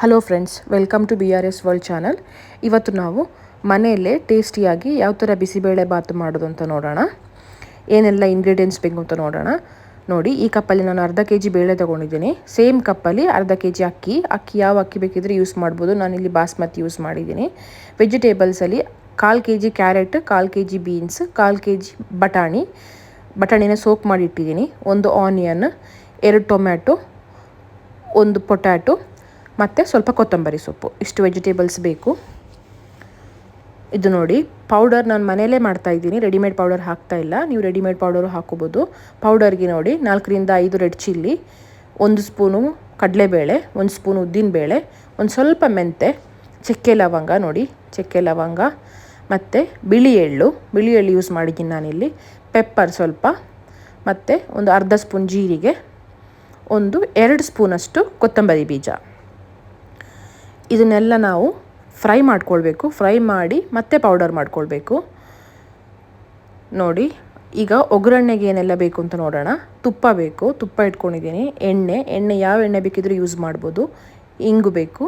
Hello friends, welcome to BRS world channel. ಇವತ್ತು ನಾವು ಮನೆಯಲ್ಲೇ ಟೇಸ್ಟಿಯಾಗಿ ಯಾವ ಥರ ಬಿಸಿಬೇಳೆ ಬಾತು ಮಾಡೋದು ಅಂತ ನೋಡೋಣ. ಏನೆಲ್ಲ ಇಂಗ್ರೀಡಿಯೆಂಟ್ಸ್ ಬೇಕು ಅಂತ ನೋಡೋಣ. ನೋಡಿ, ಈ ಕಪ್ಪಲ್ಲಿ ನಾನು ಅರ್ಧ kg ಬೇಳೆ ತೊಗೊಂಡಿದ್ದೀನಿ. ಸೇಮ್ ಕಪ್ಪಲ್ಲಿ ಅರ್ಧ kg ಅಕ್ಕಿ ಯಾವ ಅಕ್ಕಿ ಬೇಕಿದ್ರೆ ಯೂಸ್ ಮಾಡ್ಬೋದು. ನಾನಿಲ್ಲಿ ಬಾಸ್ಮತಿ ಯೂಸ್ ಮಾಡಿದ್ದೀನಿ. ವೆಜಿಟೇಬಲ್ಸಲ್ಲಿ 1/4 kg carrot, 1/4 kg beans, 1/4 kg ಬಟಾಣಿನ ಸೋಕ್ ಮಾಡಿ ಇಟ್ಟಿದ್ದೀನಿ. 1 ಆನಿಯನ್, 2 ಟೊಮ್ಯಾಟೊ, 1 ಪೊಟ್ಯಾಟೊ ಮತ್ತು ಸ್ವಲ್ಪ ಕೊತ್ತಂಬರಿ ಸೊಪ್ಪು. ಇಷ್ಟು ವೆಜಿಟೇಬಲ್ಸ್ ಬೇಕು. ಇದು ನೋಡಿ, ಪೌಡರ್ ನಾನು ಮನೆಯಲ್ಲೇ ಮಾಡ್ತಾಯಿದ್ದೀನಿ. ರೆಡಿಮೇಡ್ ಪೌಡರ್ ಹಾಕ್ತಾಯಿಲ್ಲ. ನೀವು ರೆಡಿಮೇಡ್ ಪೌಡರು ಹಾಕೋಬೋದು. ಪೌಡರ್ಗೆ ನೋಡಿ 4ರಿಂದ 5 ರೆಡ್ ಚಿಲ್ಲಿ, 1 ಸ್ಪೂನು ಕಡಲೆಬೇಳೆ, 1 ಸ್ಪೂನು ಉದ್ದಿನಬೇಳೆ, ಒಂದು ಸ್ವಲ್ಪ ಮೆಂತೆ, ಚಕ್ಕೆ ಲವಂಗ ನೋಡಿ, ಚಕ್ಕೆ ಲವಂಗ ಮತ್ತು ಬಿಳಿ ಎಳ್ಳು ಯೂಸ್ ಮಾಡಿದ್ದೀನಿ ನಾನಿಲ್ಲಿ. ಪೆಪ್ಪರ್ ಸ್ವಲ್ಪ, ಮತ್ತು ಒಂದು ಅರ್ಧ ಸ್ಪೂನ್ ಜೀರಿಗೆ, 2 ಸ್ಪೂನಷ್ಟು ಕೊತ್ತಂಬರಿ ಬೀಜ. ಇದನ್ನೆಲ್ಲ ನಾವು ಫ್ರೈ ಮಾಡ್ಕೊಳ್ಬೇಕು. ಫ್ರೈ ಮಾಡಿ ಮತ್ತೆ ಪೌಡರ್ ಮಾಡ್ಕೊಳ್ಬೇಕು. ನೋಡಿ, ಈಗ ಒಗ್ಗರಣೆಗೆ ಏನೆಲ್ಲ ಬೇಕು ಅಂತ ನೋಡೋಣ. ತುಪ್ಪ ಬೇಕು, ತುಪ್ಪ ಇಟ್ಕೊಂಡಿದ್ದೀನಿ. ಎಣ್ಣೆ ಯಾವ ಎಣ್ಣೆ ಬೇಕಿದ್ರೂ ಯೂಸ್ ಮಾಡ್ಬೋದು. ಇಂಗು ಬೇಕು,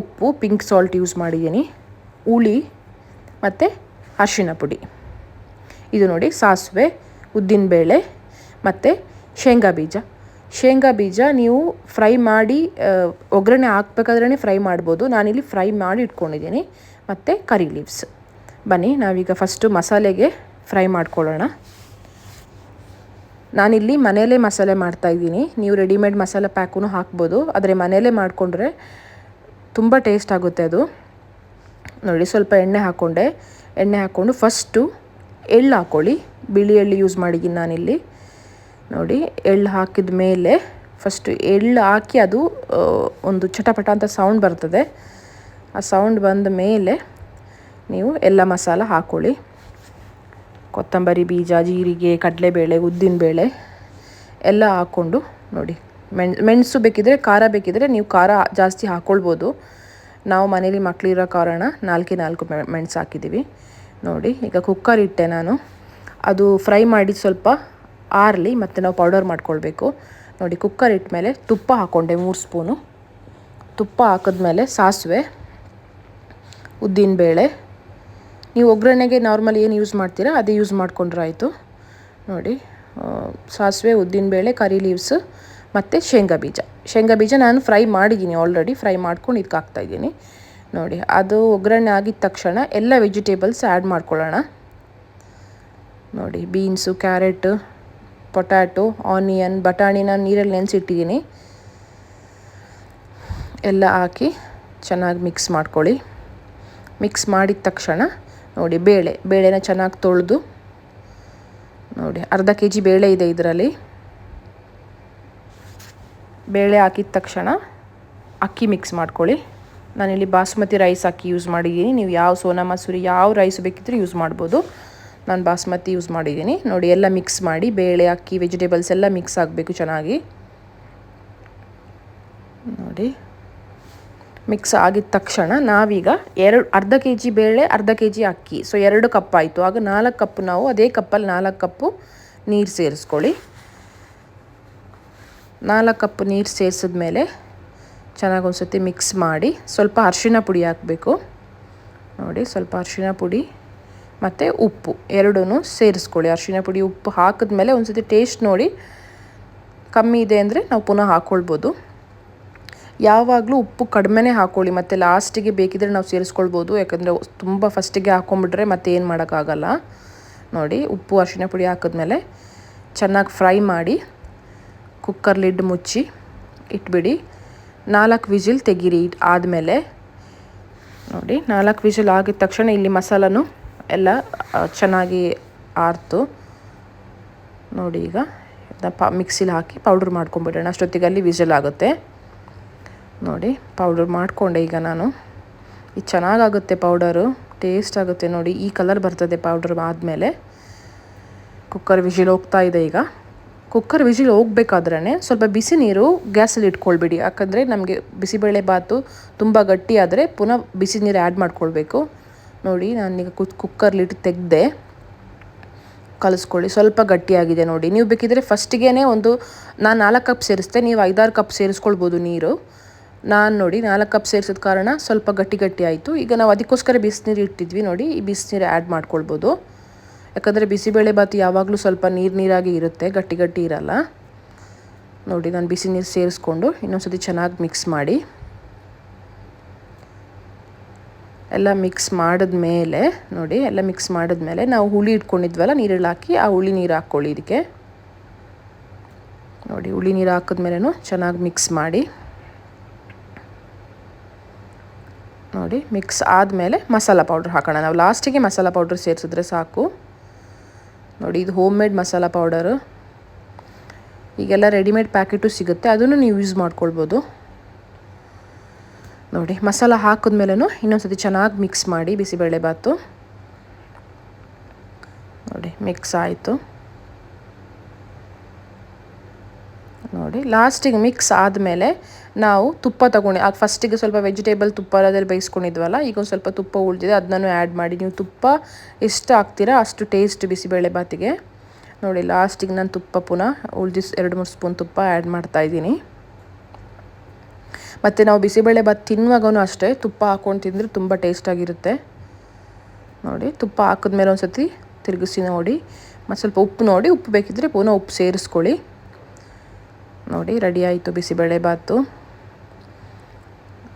ಉಪ್ಪು, ಪಿಂಕ್ ಸಾಲ್ಟ್ ಯೂಸ್ ಮಾಡಿದ್ದೀನಿ, ಹುಳಿ ಮತ್ತು ಅರಿಶಿನ ಪುಡಿ. ಇದು ನೋಡಿ, ಸಾಸಿವೆ, ಉದ್ದಿನಬೇಳೆ ಮತ್ತು ಶೇಂಗಾ ಬೀಜ ನೀವು ಫ್ರೈ ಮಾಡಿ ಒಗ್ಗರಣೆ ಹಾಕ್ಬೇಕಾದ್ರೇ ಫ್ರೈ ಮಾಡ್ಬೋದು. ನಾನಿಲ್ಲಿ ಫ್ರೈ ಮಾಡಿ ಇಟ್ಕೊಂಡಿದ್ದೀನಿ. ಮತ್ತು ಕರಿ ಲೀವ್ಸ್. ಬನ್ನಿ ನಾವೀಗ ಫಸ್ಟು ಮಸಾಲೆಗೆ ಫ್ರೈ ಮಾಡ್ಕೊಳ್ಳೋಣ. ನಾನಿಲ್ಲಿ ಮನೆಯಲ್ಲೇ ಮಸಾಲೆ ಮಾಡ್ತಾಯಿದ್ದೀನಿ. ನೀವು ರೆಡಿಮೇಡ್ ಮಸಾಲೆ ಪ್ಯಾಕೂ ಹಾಕ್ಬೋದು. ಆದರೆ ಮನೆಯಲ್ಲೇ ಮಾಡಿಕೊಂಡ್ರೆ ತುಂಬ ಟೇಸ್ಟ್ ಆಗುತ್ತೆ ಅದು. ನೋಡಿ, ಸ್ವಲ್ಪ ಎಣ್ಣೆ ಹಾಕ್ಕೊಂಡು ಫಸ್ಟು ಎಳ್ಳು ಹಾಕ್ಕೊಳ್ಳಿ. ಬಿಳಿ ಎಳ್ಳು ಯೂಸ್ ಮಾಡಿದ್ದೀನಿ ನಾನಿಲ್ಲಿ. ನೋಡಿ, ಎಳ್ಳು ಹಾಕಿದ ಮೇಲೆ ಫಸ್ಟು ಎಳ್ಳು ಹಾಕಿ ಅದು ಒಂದು ಚಟಪಟ ಅಂತ ಸೌಂಡ್ ಬರ್ತದೆ. ಆ ಸೌಂಡ್ ಬಂದ ಮೇಲೆ ನೀವು ಎಲ್ಲ ಮಸಾಲ ಹಾಕ್ಕೊಳ್ಳಿ. ಕೊತ್ತಂಬರಿ ಬೀಜ, ಜೀರಿಗೆ, ಕಡಲೆಬೇಳೆ, ಉದ್ದಿನಬೇಳೆ ಎಲ್ಲ ಹಾಕ್ಕೊಂಡು ನೋಡಿ. ಮೆಣಸು ಬೇಕಿದ್ರೆ, ಖಾರ ಬೇಕಿದ್ರೆ ನೀವು ಖಾರ ಜಾಸ್ತಿ ಹಾಕ್ಕೊಳ್ಬೋದು. ನಾವು ಮನೇಲಿ ಮಕ್ಕಳಿರೋ ಕಾರಣ 4 ಮೆಣಸು ಹಾಕಿದ್ದೀವಿ. ನೋಡಿ, ಈಗ ಕುಕ್ಕರ್ ಇಟ್ಟೆ ನಾನು. ಅದು ಫ್ರೈ ಮಾಡಿ ಸ್ವಲ್ಪ ಆರಲಿ ಮತ್ತು ನಾವು ಪೌಡರ್ ಮಾಡ್ಕೊಳ್ಬೇಕು. ನೋಡಿ, ಕುಕ್ಕರ್ ಇಟ್ಟ ಮೇಲೆ ತುಪ್ಪ ಹಾಕ್ಕೊಂಡೆ 3 ಸ್ಪೂನು. ತುಪ್ಪ ಹಾಕಿದ್ಮೇಲೆ ಸಾಸಿವೆ, ಉದ್ದಿನಬೇಳೆ, ನೀವು ಒಗ್ಗರಣೆಗೆ ನಾರ್ಮಲ್ ಏನು ಯೂಸ್ ಮಾಡ್ತೀರಾ ಅದೇ ಯೂಸ್ ಮಾಡ್ಕೊಂಡ್ರೆ ಆಯಿತು. ನೋಡಿ, ಸಾಸಿವೆ, ಉದ್ದಿನಬೇಳೆ, ಕರಿ ಲೀವ್ಸ್ ಮತ್ತು ಶೇಂಗಾ ಬೀಜ ನಾನು ಫ್ರೈ ಮಾಡಿದ್ದೀನಿ. ಆಲ್ರೆಡಿ ಫ್ರೈ ಮಾಡ್ಕೊಂಡು ಇದಕ್ಕೆ ಹಾಕ್ತಾಯಿದ್ದೀನಿ. ನೋಡಿ, ಅದು ಒಗ್ಗರಣೆ ಆಗಿದ ತಕ್ಷಣ ಎಲ್ಲ ವೆಜಿಟೇಬಲ್ಸ್ ಆ್ಯಡ್ ಮಾಡ್ಕೊಳ್ಳೋಣ. ನೋಡಿ, ಬೀನ್ಸು, ಕ್ಯಾರೆಟ್, ಪೊಟ್ಯಾಟೊ, ಆನಿಯನ್, ಬಟಾಣಿನ ನೀರಲ್ಲಿ ನೆನೆಸಿಟ್ಟಿದ್ದೀನಿ. ಎಲ್ಲ ಹಾಕಿ ಚೆನ್ನಾಗಿ ಮಿಕ್ಸ್ ಮಾಡ್ಕೊಳ್ಳಿ. ಮಿಕ್ಸ್ ಮಾಡಿದ ತಕ್ಷಣ ನೋಡಿ, ಬೇಳೆನ ಚೆನ್ನಾಗಿ ತೊಳೆದು ನೋಡಿ, ಅರ್ಧ kg ಬೇಳೆ ಇದೆ ಇದರಲ್ಲಿ. ಬೇಳೆ ಹಾಕಿದ ತಕ್ಷಣ ಅಕ್ಕಿ ಮಿಕ್ಸ್ ಮಾಡ್ಕೊಳ್ಳಿ. ನಾನಿಲ್ಲಿ ಬಾಸ್ಮತಿ ರೈಸ್ ಅಕ್ಕಿ ಯೂಸ್ ಮಾಡಿದ್ದೀನಿ. ನೀವು ಯಾವ ಸೋನಾ ಮಸೂರಿ ಯಾವ ರೈಸ್ ಬೇಕಿದ್ರೂ ಯೂಸ್ ಮಾಡ್ಬೋದು. ನಾನು ಬಾಸ್ಮತಿ ಯೂಸ್ ಮಾಡಿದ್ದೀನಿ. ನೋಡಿ, ಎಲ್ಲ ಮಿಕ್ಸ್ ಮಾಡಿ, ಬೇಳೆ, ಅಕ್ಕಿ, ವೆಜಿಟೇಬಲ್ಸ್ ಎಲ್ಲ ಮಿಕ್ಸ್ ಆಗಬೇಕು ಚೆನ್ನಾಗಿ. ನೋಡಿ, ಮಿಕ್ಸ್ ಆಗಿದ ತಕ್ಷಣ ನಾವೀಗ ಅರ್ಧ kg ಬೇಳೆ, ಅರ್ಧ kg ಅಕ್ಕಿ, ಸೊ 2 ಕಪ್ ಆಯಿತು. ಆಗ 4 ಕಪ್ ನಾವು ಅದೇ ಕಪ್ಪಲ್ಲಿ 4 ಕಪ್ಪು ನೀರು ಸೇರಿಸ್ಕೊಳ್ಳಿ. 4 ಕಪ್ ನೀರು ಸೇರಿಸಿದ್ಮೇಲೆ ಚೆನ್ನಾಗಿ ಒಂದು ಸತಿ ಮಿಕ್ಸ್ ಮಾಡಿ ಸ್ವಲ್ಪ ಅರಿಶಿನ ಪುಡಿ ಹಾಕಬೇಕು. ನೋಡಿ, ಸ್ವಲ್ಪ ಅರಿಶಿನ ಪುಡಿ ಮತ್ತು ಉಪ್ಪು ಎರಡೂ ಸೇರಿಸ್ಕೊಳ್ಳಿ. ಅರಿಶಿನ ಪುಡಿ, ಉಪ್ಪು ಹಾಕಿದ್ಮೇಲೆ ಒಂದು ಸತಿ ಟೇಸ್ಟ್ ನೋಡಿ. ಕಮ್ಮಿ ಇದೆ ಅಂದರೆ ನಾವು ಪುನಃ ಹಾಕ್ಕೊಳ್ಬೋದು. ಯಾವಾಗಲೂ ಉಪ್ಪು ಕಡಿಮೆನೇ ಹಾಕ್ಕೊಳ್ಳಿ. ಮತ್ತು ಲಾಸ್ಟಿಗೆ ಬೇಕಿದ್ರೆ ನಾವು ಸೇರಿಸ್ಕೊಳ್ಬೋದು. ಯಾಕಂದರೆ ತುಂಬ ಫಸ್ಟಿಗೆ ಹಾಕ್ಕೊಂಬಿಟ್ರೆ ಮತ್ತೆ ಏನು ಮಾಡೋಕ್ಕಾಗಲ್ಲ. ನೋಡಿ, ಉಪ್ಪು, ಅರಿಶಿನ ಪುಡಿ ಹಾಕಿದ್ಮೇಲೆ ಚೆನ್ನಾಗಿ ಫ್ರೈ ಮಾಡಿ ಕುಕ್ಕರ್ ಲಿಡ್ ಮುಚ್ಚಿ ಇಟ್ಬಿಡಿ. 4 ವಿಜಿಲ್ ತೆಗೀರಿ. ಆದಮೇಲೆ ನೋಡಿ, 4 ವಿಜಿಲ್ ಆಗಿದ ತಕ್ಷಣ ಇಲ್ಲಿ ಮಸಾಲನೂ ಎಲ್ಲ ಚೆನ್ನಾಗಿ ಆರ್ತು. ನೋಡಿ, ಈಗ ಮಿಕ್ಸಿಲಿ ಹಾಕಿ ಪೌಡ್ರ್ ಮಾಡ್ಕೊಂಬಿಡೋಣ. ಅಷ್ಟೊತ್ತಿಗೆ ಅಲ್ಲಿ ವಿಜಿಲ್ ಆಗುತ್ತೆ. ನೋಡಿ, ಪೌಡ್ರ್ ಮಾಡಿಕೊಂಡೆ ಈಗ ನಾನು. ಇದು ಚೆನ್ನಾಗಾಗುತ್ತೆ ಪೌಡರು, ಟೇಸ್ಟ್ ಆಗುತ್ತೆ. ನೋಡಿ, ಈ ಕಲರ್ ಬರ್ತದೆ ಪೌಡ್ರ್ ಆದಮೇಲೆ. ಕುಕ್ಕರ್ ವಿಜಿಲ್ ಹೋಗ್ತಾ ಇದೆ. ಈಗ ಕುಕ್ಕರ್ ವಿಜಿಲ್ ಹೋಗ್ಬೇಕಾದ್ರೇ ಸ್ವಲ್ಪ ಬಿಸಿ ನೀರು ಗ್ಯಾಸಲ್ಲಿ ಇಟ್ಕೊಳ್ಬೇಡಿ. ಯಾಕಂದರೆ ನಮಗೆ ಬಿಸಿಬೇಳೆ ಬಾತು ತುಂಬ ಗಟ್ಟಿ ಆದರೆ ಪುನಃ ಬಿಸಿ ನೀರು ಆ್ಯಡ್ ಮಾಡ್ಕೊಳ್ಬೇಕು. ನೋಡಿ, ನಾನೀಗ ಕುಕ್ಕರ್ ಲಿಡ್ ತೆಗೆದೆ. ಕಲಿಸ್ಕೊಳ್ಳಿ. ಸ್ವಲ್ಪ ಗಟ್ಟಿಯಾಗಿದೆ ನೋಡಿ. ನೀವು ಬೇಕಿದ್ರೆ ಫಸ್ಟಿಗೆ ನಾನು 4 ಕಪ್ ಸೇರಿಸ್ತೆ, ನೀವು 5-6 ಕಪ್ ಸೇರಿಸ್ಕೊಳ್ಬೋದು ನೀರು. ನಾನು ನೋಡಿ 4 ಕಪ್ ಸೇರಿಸಿದ ಕಾರಣ ಸ್ವಲ್ಪ ಗಟ್ಟಿ ಗಟ್ಟಿ ಆಯಿತು. ಈಗ ನಾವು ಅದಕ್ಕೋಸ್ಕರ ಬಿಸಿನೀರು ಇಟ್ಟಿದ್ವಿ ನೋಡಿ, ಈ ಬಿಸಿನೀರು ಆ್ಯಡ್ ಮಾಡ್ಕೊಳ್ಬೋದು. ಯಾಕಂದರೆ ಬಿಸಿಬೇಳೆಬಾತು ಯಾವಾಗಲೂ ಸ್ವಲ್ಪ ನೀರಾಗಿ ಇರುತ್ತೆ, ಗಟ್ಟಿ ಗಟ್ಟಿ ಇರಲ್ಲ. ನೋಡಿ ನಾನು ಬಿಸಿ ನೀರು ಸೇರಿಸ್ಕೊಂಡು ಇನ್ನೊಂದ್ಸತಿ ಚೆನ್ನಾಗಿ ಮಿಕ್ಸ್ ಮಾಡಿ, ಎಲ್ಲ ಮಿಕ್ಸ್ ಮಾಡಿದ್ಮೇಲೆ ನೋಡಿ, ಎಲ್ಲ ಮಿಕ್ಸ್ ಮಾಡಿದ್ಮೇಲೆ ನಾವು ಹುಳಿ ಇಟ್ಕೊಂಡಿದ್ವಲ್ಲ ನೀರಲ್ಲಿ ಹಾಕಿ, ಆ ಹುಳಿ ನೀರು ಹಾಕ್ಕೊಳ್ಳಿ ಇದಕ್ಕೆ. ನೋಡಿ ಹುಳಿ ನೀರು ಹಾಕಿದ್ಮೇಲೆ ಚೆನ್ನಾಗಿ ಮಿಕ್ಸ್ ಮಾಡಿ. ನೋಡಿ ಮಿಕ್ಸ್ ಆದಮೇಲೆ ಮಸಾಲ ಪೌಡ್ರ್ ಹಾಕೋಣ. ನಾವು ಲಾಸ್ಟಿಗೆ ಮಸಾಲ ಪೌಡ್ರ್ ಸೇರಿಸಿದ್ರೆ ಸಾಕು. ನೋಡಿ ಇದು ಹೋಮ್ ಮೇಡ್ ಮಸಾಲ ಪೌಡರು. ಈಗೆಲ್ಲ ರೆಡಿಮೇಡ್ ಪ್ಯಾಕೆಟು ಸಿಗುತ್ತೆ, ಅದನ್ನು ನೀವು ಯೂಸ್ ಮಾಡ್ಕೊಳ್ಬೋದು. ನೋಡಿ ಮಸಾಲ ಹಾಕಿದ್ಮೇಲೂ ಇನ್ನೊಂದ್ಸತಿ ಚೆನ್ನಾಗಿ ಮಿಕ್ಸ್ ಮಾಡಿ ಬಿಸಿಬೇಳೆಬಾತು. ನೋಡಿ ಮಿಕ್ಸ್ ಆಯಿತು. ನೋಡಿ ಲಾಸ್ಟಿಗೆ ಮಿಕ್ಸ್ ಆದಮೇಲೆ ನಾವು ತುಪ್ಪ ತಗೊಂಡು, ಆಗ ಫಸ್ಟಿಗೆ ಸ್ವಲ್ಪ ವೆಜಿಟೇಬಲ್ ತುಪ್ಪದಲ್ಲಿ ಬೇಯಿಸ್ಕೊಂಡಿದ್ವಲ್ಲ, ಈಗ ಒಂದು ಸ್ವಲ್ಪ ತುಪ್ಪ ಉಳಿದಿದೆ, ಅದನ್ನೂ ಆ್ಯಡ್ ಮಾಡಿ. ನೀವು ತುಪ್ಪ ಎಷ್ಟು ಹಾಕ್ತೀರಾ ಅಷ್ಟು ಟೇಸ್ಟ್ ಬಿಸಿಬೇಳೆಬಾತಿಗೆ. ನೋಡಿ ಲಾಸ್ಟಿಗೆ ನಾನು ತುಪ್ಪ ಪುನಃ 2-3 ಸ್ಪೂನ್ ತುಪ್ಪ ಆ್ಯಡ್ ಮಾಡ್ತಾಯಿದ್ದೀನಿ. ಮತ್ತು ನಾವು ಬಿಸಿಬೇಳೆಬಾತು ತಿನ್ನುವಾಗೂ ಅಷ್ಟೇ ತುಪ್ಪ ಹಾಕ್ಕೊಂಡು ತಿಂದರೆ ತುಂಬ ಟೇಸ್ಟಾಗಿರುತ್ತೆ. ನೋಡಿ ತುಪ್ಪ ಹಾಕಿದ್ಮೇಲೆ ಒಂದು ಸತಿ ತಿರುಗಿಸಿ ನೋಡಿ, ಮತ್ತು ಸ್ವಲ್ಪ ಉಪ್ಪು ನೋಡಿ, ಉಪ್ಪು ಬೇಕಿದ್ದರೆ ಪುನಃ ಉಪ್ಪು ಸೇರಿಸ್ಕೊಳ್ಳಿ. ನೋಡಿ ರೆಡಿ ಆಯಿತು ಬಿಸಿಬೇಳೆಬಾತು.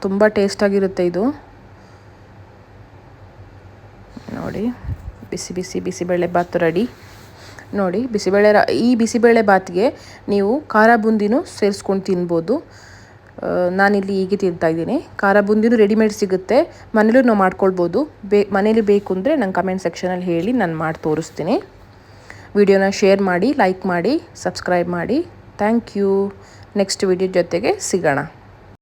ತುಂಬ ಟೇಸ್ಟಾಗಿರುತ್ತೆ ಇದು. ನೋಡಿ ಬಿಸಿಬೇಳೆಬಾತು ರೆಡಿ. ನೋಡಿ ಈ ಬಿಸಿಬೇಳೆಬಾತಿಗೆ ನೀವು ಖಾರ ಬೂಂದಿನೂ ಸೇರಿಸ್ಕೊಂಡು ತಿನ್ಬೋದು. ನಾನಿಲ್ಲಿ ಹೀಗೆ ತಿಂತಾಯಿದ್ದೀನಿ. ಖಾರ ಬೂಂದಿನೂ ರೆಡಿಮೇಡ್ ಸಿಗುತ್ತೆ, ಮನೇಲೂ ನಾವು ಮಾಡ್ಕೊಳ್ಬೋದು. ಮನೇಲಿ ಬೇಕು ಅಂದರೆ ನಂಗೆ ಕಮೆಂಟ್ ಸೆಕ್ಷನಲ್ಲಿ ಹೇಳಿ, ನಾನು ಮಾಡಿ ತೋರಿಸ್ತೀನಿ. ವಿಡಿಯೋನ ಶೇರ್ ಮಾಡಿ, ಲೈಕ್ ಮಾಡಿ, ಸಬ್ಸ್ಕ್ರೈಬ್ ಮಾಡಿ. Thank you. ನೆಕ್ಸ್ಟ್ ವಿಡಿಯೋ ಜೊತೆಗೆ ಸಿಗೋಣ.